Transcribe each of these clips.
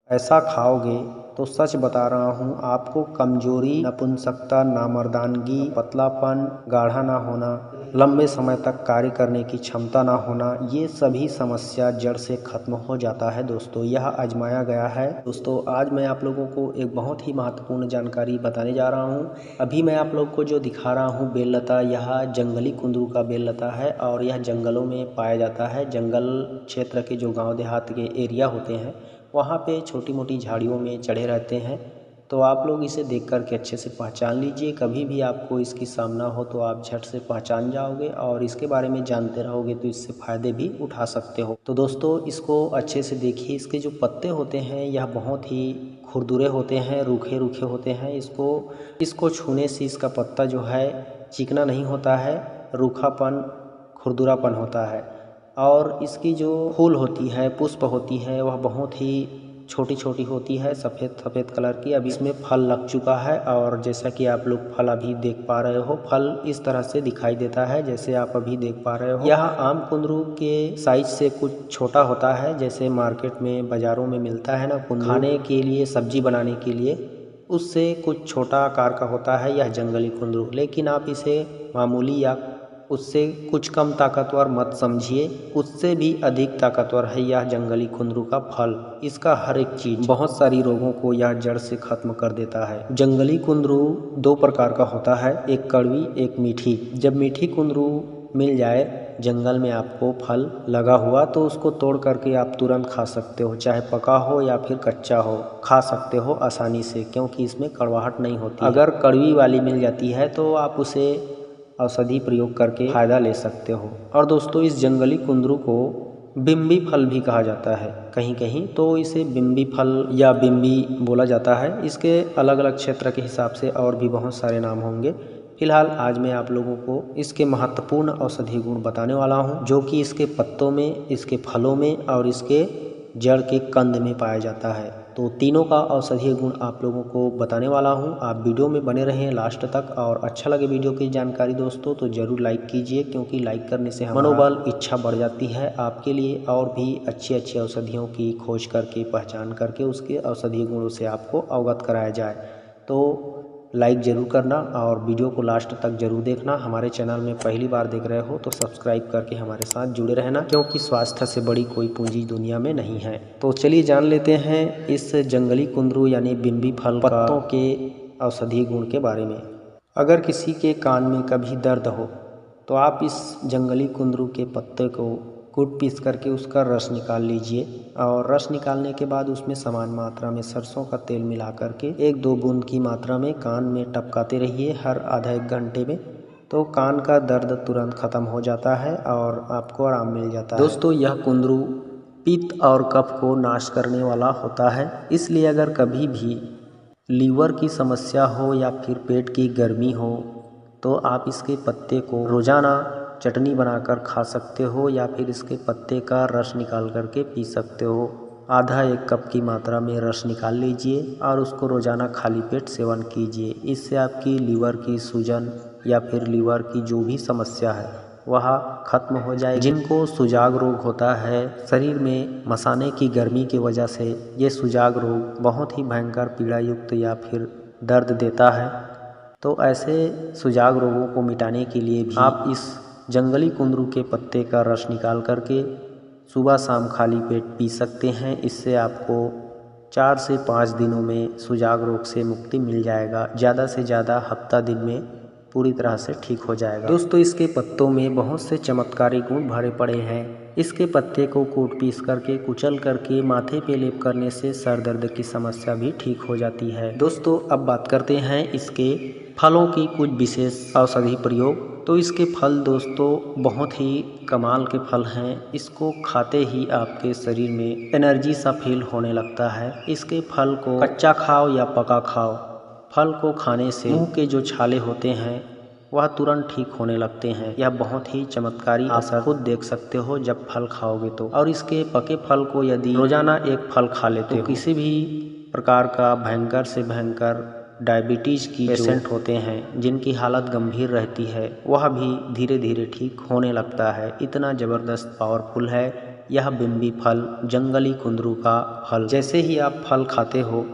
ऐसा खाओगे तो सच बता रहा हूँ आपको कमजोरी, नपुंसकता, नामर्दानगी, पतलापन, गाढ़ा ना होना, लंबे समय तक कार्य करने की क्षमता ना होना, ये सभी समस्या जड़ से खत्म हो जाता है दोस्तों। यह आजमाया गया है दोस्तों। आज मैं आप लोगों को एक बहुत ही महत्वपूर्ण जानकारी बताने जा रहा हूँ। अभी मैं आप लोग को जो दिखा रहा हूँ बेललता, यह जंगली कुंदरू का बेललता है और यह जंगलों में पाया जाता है। जंगल क्षेत्र के जो गाँव देहात के एरिया होते हैं वहाँ पे छोटी मोटी झाड़ियों में चढ़े रहते हैं। तो आप लोग इसे देख कर के अच्छे से पहचान लीजिए। कभी भी आपको इसकी सामना हो तो आप झट से पहचान जाओगे और इसके बारे में जानते रहोगे तो इससे फ़ायदे भी उठा सकते हो। तो दोस्तों इसको अच्छे से देखिए। इसके जो पत्ते होते हैं यह बहुत ही खुरदुरे होते हैं, रूखे रूखे होते हैं। इसको छूने से इसका पत्ता जो है चिकना नहीं होता है, रूखापन, खुरदुरापन होता है। और इसकी जो फूल होती है, पुष्प होती है, वह बहुत ही छोटी छोटी होती है, सफ़ेद सफ़ेद कलर की। अब इसमें फल लग चुका है और जैसा कि आप लोग फल अभी देख पा रहे हो, फल इस तरह से दिखाई देता है जैसे आप अभी देख पा रहे हो। यह आम कुंदरू के साइज से कुछ छोटा होता है, जैसे मार्केट में बाज़ारों में मिलता है ना कुंदरू, खाने के लिए, सब्जी बनाने के लिए, उससे कुछ छोटा आकार का होता है यह जंगली कुंदरू। लेकिन आप इसे मामूली या उससे कुछ कम ताकतवर मत समझिए, उससे भी अधिक ताकतवर है यह जंगली कुंदरू का फल। इसका हर एक चीज, बहुत सारी रोगों को यह जड़ से खत्म कर देता है। जंगली कुंदरू दो प्रकार का होता है, एक कड़वी, एक मीठी। जब मीठी कुंदरू मिल जाए जंगल में आपको फल लगा हुआ तो उसको तोड़ करके आप तुरंत खा सकते हो, चाहे पका हो या फिर कच्चा हो, खा सकते हो आसानी से, क्योंकि इसमें कड़वाहट नहीं होती। अगर कड़वी वाली मिल जाती है तो आप उसे औषधि प्रयोग करके फ़ायदा ले सकते हो। और दोस्तों इस जंगली कुंदरू को बिम्बी फल भी कहा जाता है कहीं कहीं, तो इसे बिम्बी फल या बिम्बी बोला जाता है। इसके अलग अलग क्षेत्र के हिसाब से और भी बहुत सारे नाम होंगे। फिलहाल आज मैं आप लोगों को इसके महत्वपूर्ण औषधीय गुण बताने वाला हूं, जो कि इसके पत्तों में, इसके फलों में और इसके जड़ के कंद में पाया जाता है। तो तीनों का औषधीय गुण आप लोगों को बताने वाला हूं। आप वीडियो में बने रहें लास्ट तक, और अच्छा लगे वीडियो की जानकारी दोस्तों तो ज़रूर लाइक कीजिए, क्योंकि लाइक करने से मनोबल, इच्छा बढ़ जाती है आपके लिए और भी अच्छी अच्छी औषधियों की खोज करके, पहचान करके उसके औषधीय गुणों से आपको अवगत कराया जाए। तो लाइक ज़रूर करना और वीडियो को लास्ट तक ज़रूर देखना। हमारे चैनल में पहली बार देख रहे हो तो सब्सक्राइब करके हमारे साथ जुड़े रहना, क्योंकि स्वास्थ्य से बड़ी कोई पूंजी दुनिया में नहीं है। तो चलिए जान लेते हैं इस जंगली कुंदरू यानी बिम्बी फल पत्तों के औषधीय गुण के बारे में। अगर किसी के कान में कभी दर्द हो तो आप इस जंगली कुंदरू के पत्ते को कूट पीस करके उसका रस निकाल लीजिए, और रस निकालने के बाद उसमें समान मात्रा में सरसों का तेल मिला करके 1-2 बूंद की मात्रा में कान में टपकाते रहिए हर आधा 1 घंटे में। तो कान का दर्द तुरंत ख़त्म हो जाता है और आपको आराम मिल जाता है। दोस्तों यह कुंदरू पित्त और कफ को नाश करने वाला होता है, इसलिए अगर कभी भी लीवर की समस्या हो या फिर पेट की गर्मी हो तो आप इसके पत्ते को रोज़ाना चटनी बनाकर खा सकते हो, या फिर इसके पत्ते का रस निकाल करके पी सकते हो। आधा 1 कप की मात्रा में रस निकाल लीजिए और उसको रोज़ाना खाली पेट सेवन कीजिए। इससे आपकी लीवर की सूजन या फिर लीवर की जो भी समस्या है वह खत्म हो जाए। जिनको सुजाग रोग होता है, शरीर में मसाने की गर्मी की वजह से ये सुजाग रोग बहुत ही भयंकर पीड़ा युक्त या फिर दर्द देता है, तो ऐसे सुजाग रोगों को मिटाने के लिए भी आप इस जंगली कुंदरू के पत्ते का रस निकाल करके सुबह शाम खाली पेट पी सकते हैं। इससे आपको 4 से 5 दिनों में सुजाग रोग से मुक्ति मिल जाएगा। ज़्यादा से ज़्यादा हफ्ता दिन में पूरी तरह से ठीक हो जाएगा। दोस्तों इसके पत्तों में बहुत से चमत्कारी गुण भरे पड़े हैं। इसके पत्ते को कूट पीस करके, कुचल करके माथे पे लेप करने से सर दर्द की समस्या भी ठीक हो जाती है। दोस्तों अब बात करते हैं इसके फलों की कुछ विशेष औषधि प्रयोग। तो इसके फल दोस्तों बहुत ही कमाल के फल हैं। इसको खाते ही आपके शरीर में एनर्जी सा फील होने लगता है। इसके फल को कच्चा खाओ या पका खाओ, फल को खाने से मुंह के जो छाले होते हैं वह तुरंत ठीक होने लगते हैं। यह बहुत ही चमत्कारी असर खुद देख सकते हो जब फल खाओगे तो। और इसके पके फल को यदि रोजाना 1 फल खा लेते हो, किसी भी प्रकार का भयंकर से भयंकर डायबिटीज़ की पेशेंट होते हैं जिनकी हालत गंभीर रहती है, वह भी धीरे धीरे ठीक होने लगता है। इतना ज़बरदस्त पावरफुल है यह बिम्बी फल जंगली कुंदरू का फल। जैसे ही आप फल खाते हो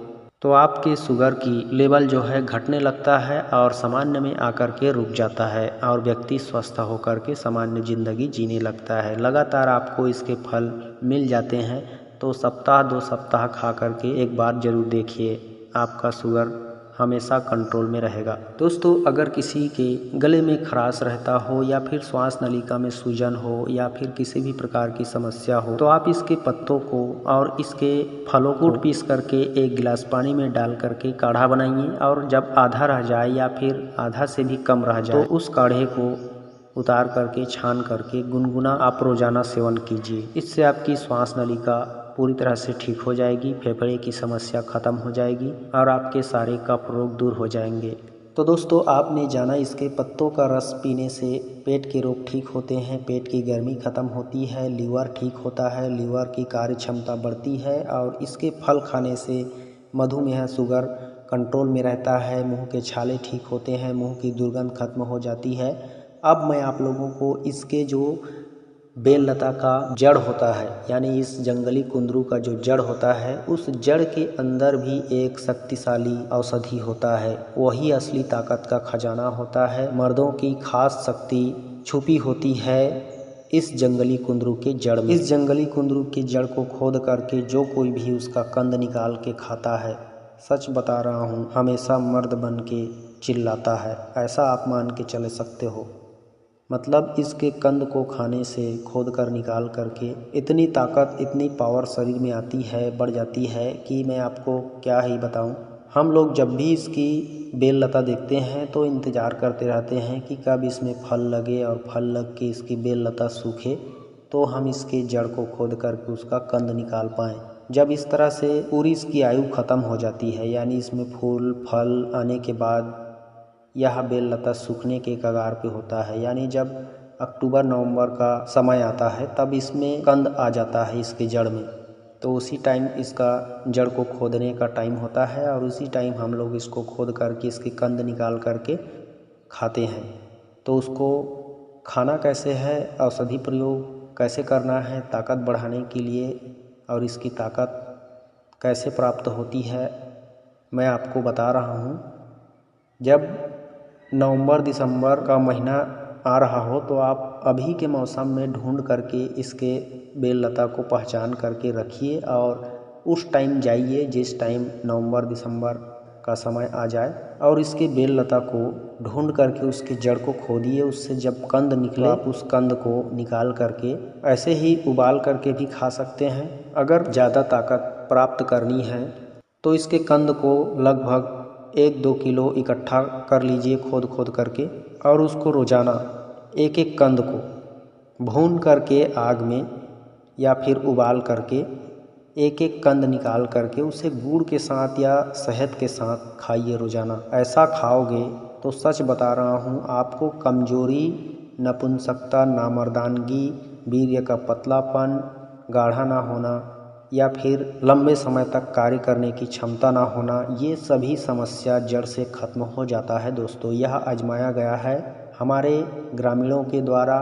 तो आपके शुगर की लेवल जो है घटने लगता है और सामान्य में आकर के रुक जाता है और व्यक्ति स्वस्थ होकर के सामान्य ज़िंदगी जीने लगता है। लगातार आपको इसके फल मिल जाते हैं तो सप्ताह 2 सप्ताह खा करके एक बार ज़रूर देखिए, आपका शुगर हमेशा कंट्रोल में रहेगा। दोस्तों, अगर किसी के गले में खराश रहता हो या फिर श्वास नलिका में सूजन हो या फिर किसी भी प्रकार की समस्या हो तो आप इसके पत्तों को और इसके फलों को पीस करके एक गिलास पानी में डाल करके काढ़ा बनाइए और जब आधा रह जाए या फिर आधा से भी कम रह जाए तो उस काढ़े को उतार करके छान करके गुनगुना आप रोजाना सेवन कीजिए। इससे आपकी श्वास नलिका पूरी तरह से ठीक हो जाएगी, फेफड़े की समस्या खत्म हो जाएगी और आपके सारे कफ रोग दूर हो जाएंगे। तो दोस्तों, आपने जाना इसके पत्तों का रस पीने से पेट के रोग ठीक होते हैं, पेट की गर्मी खत्म होती है, लीवर ठीक होता है, लीवर की कार्य क्षमता बढ़ती है और इसके फल खाने से मधुमेह शुगर कंट्रोल में रहता है, मुंह के छाले ठीक होते हैं, मुंह की दुर्गंध खत्म हो जाती है। अब मैं आप लोगों को इसके जो बेल लता का जड़ होता है यानी इस जंगली कुंदरू का जो जड़ होता है उस जड़ के अंदर भी एक शक्तिशाली औषधि होता है, वही असली ताकत का खजाना होता है। मर्दों की खास शक्ति छुपी होती है इस जंगली कुंदरू के जड़ में। इस जंगली कुंदरू के जड़ को खोद करके जो कोई भी उसका कंद निकाल के खाता है, सच बता रहा हूँ, हमेशा मर्द बन के चिल्लाता है। ऐसा आप मान के चले सकते हो। मतलब इसके कंद को खाने से खोद कर निकाल करके इतनी ताकत, इतनी पावर शरीर में आती है, बढ़ जाती है कि मैं आपको क्या ही बताऊं। हम लोग जब भी इसकी बेल लता देखते हैं तो इंतज़ार करते रहते हैं कि कब इसमें फल लगे और फल लग के इसकी बेल लता सूखे तो हम इसके जड़ को खोद करके उसका कंद निकाल पाएँ। जब इस तरह से पूरी इसकी आयु ख़त्म हो जाती है यानी इसमें फूल फल आने के बाद यह बेल लता सूखने के कगार पे होता है, यानी जब अक्टूबर नवंबर का समय आता है तब इसमें कंद आ जाता है इसके जड़ में, तो उसी टाइम इसका जड़ को खोदने का टाइम होता है और उसी टाइम हम लोग इसको खोद करके इसके कंद निकाल करके खाते हैं। तो उसको खाना कैसे है, औषधि प्रयोग कैसे करना है ताकत बढ़ाने के लिए और इसकी ताकत कैसे प्राप्त होती है, मैं आपको बता रहा हूँ। जब नवंबर दिसंबर का महीना आ रहा हो तो आप अभी के मौसम में ढूंढ करके इसके बेल लता को पहचान करके रखिए और उस टाइम जाइए जिस टाइम नवंबर दिसंबर का समय आ जाए और इसके बेल लता को ढूंढ करके उसकी जड़ को खोदिए। उससे जब कंद निकले आप उस कंद को निकाल करके ऐसे ही उबाल करके भी खा सकते हैं। अगर ज़्यादा ताकत प्राप्त करनी है तो इसके कंद को लगभग 1-2 किलो इकट्ठा कर लीजिए खोद करके और उसको रोज़ाना एक एक कंद को भून करके आग में या फिर उबाल करके एक एक कंद निकाल करके उसे गुड़ के साथ या शहद के साथ खाइए रोज़ाना। ऐसा खाओगे तो सच बता रहा हूँ, आपको कमजोरी, नपुंसकता, नामर्दानगी, वीर्य का पतलापन, गाढ़ा ना होना या फिर लंबे समय तक कार्य करने की क्षमता ना होना, ये सभी समस्या जड़ से खत्म हो जाता है। दोस्तों, यह आजमाया गया है हमारे ग्रामीणों के द्वारा।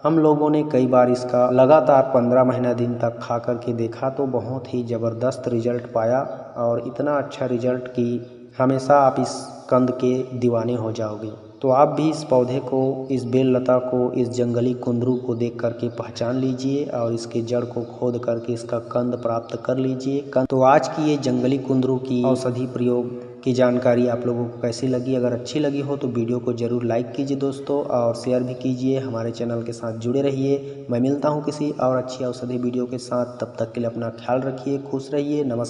हम लोगों ने कई बार इसका लगातार 15 महीना दिन तक खा करके देखा तो बहुत ही ज़बरदस्त रिजल्ट पाया और इतना अच्छा रिजल्ट कि हमेशा आप इस कंद के दीवाने हो जाओगे। तो आप भी इस पौधे को, इस बेल लता को, इस जंगली कुंदरू को देख करके पहचान लीजिए और इसके जड़ को खोद करके इसका कंद प्राप्त कर लीजिए। तो आज की ये जंगली कुंदरू की औषधि प्रयोग की जानकारी आप लोगों को कैसी लगी? अगर अच्छी लगी हो तो वीडियो को ज़रूर लाइक कीजिए दोस्तों और शेयर भी कीजिए। हमारे चैनल के साथ जुड़े रहिए। मैं मिलता हूँ किसी और अच्छी औषधि वीडियो के साथ, तब तक के लिए अपना ख्याल रखिए, खुश रहिए। नमस्कार।